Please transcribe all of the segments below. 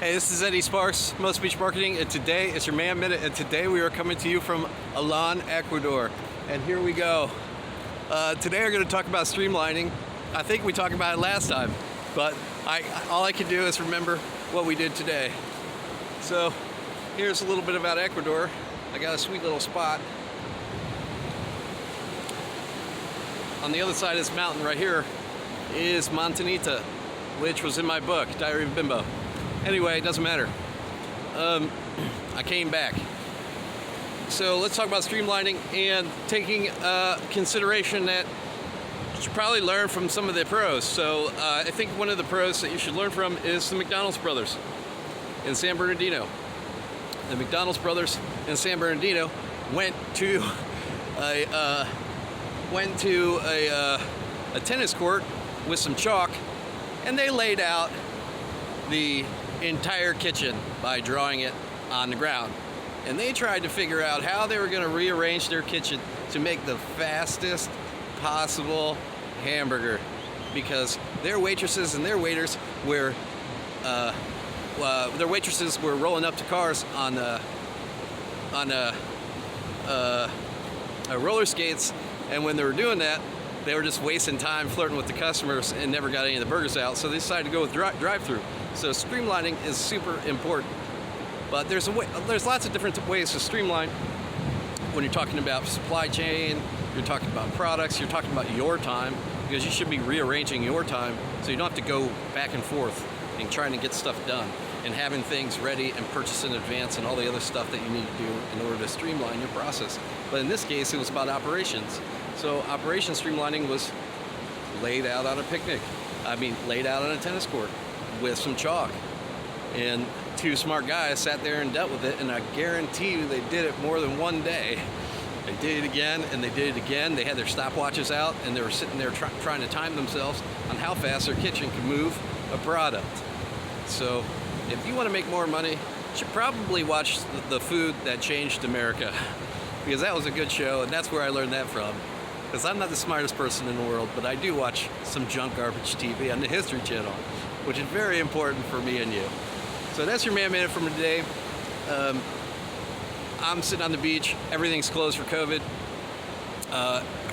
Hey, this is Eddie Sparks, Most Speech Marketing, and today is your Man Minute, and today we are coming to you from Olón, Ecuador. And here we go. Today we're going to talk about streamlining. I think we talked about it last time, but all I can do is remember what we did today. So here's a little bit about Ecuador. I got a sweet little spot. On the other side of this mountain right here is Montanita, which was in my book, Diary of a Bimbo. Anyway, it doesn't matter. I came back. So let's talk about streamlining and taking consideration that you should probably learn from some of the pros. So I think one of the pros that you should learn from is the McDonald's brothers in San Bernardino. The McDonald's brothers in San Bernardino went to a tennis court with some chalk, and they laid out the entire kitchen by drawing it on the ground. And they tried to figure out how they were going to rearrange their kitchen to make the fastest possible hamburger, because their waitresses and their waiters were rolling up to cars on roller skates, and when they were doing that, they were just wasting time flirting with the customers and never got any of the burgers out, so they decided to go with drive-through. So streamlining is super important. But there's lots of different ways to streamline. When you're talking about supply chain, you're talking about products, you're talking about your time, because you should be rearranging your time so you don't have to go back and forth and trying to get stuff done and having things ready and purchase in advance and all the other stuff that you need to do in order to streamline your process. But in this case, it was about operations. So operations streamlining was laid out on a laid out on a tennis court with some chalk. And two smart guys sat there and dealt with it, and I guarantee you they did it more than one day. They did it again, and they did it again. They had their stopwatches out, and they were sitting there trying to time themselves on how fast their kitchen could move a product. So if you want to make more money, you should probably watch the Food That Changed America, because that was a good show, and that's where I learned that from. Because I'm not the smartest person in the world, but I do watch some junk garbage TV on the History Channel, which is very important for me and you. So that's your Man Minute from today. I'm sitting on the beach. Everything's closed for COVID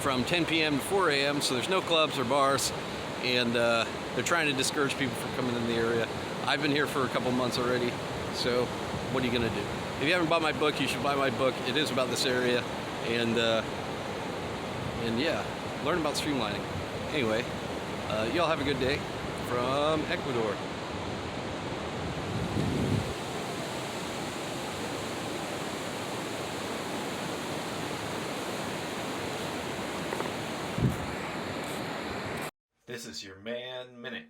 from 10 p.m. to 4 a.m., so there's no clubs or bars, and they're trying to discourage people from coming in the area. I've been here for a couple months already, so what are you gonna do? If you haven't bought my book, you should buy my book. It is about this area, and yeah, learn about streamlining. Anyway, y'all have a good day from Ecuador. This is your Man Minute.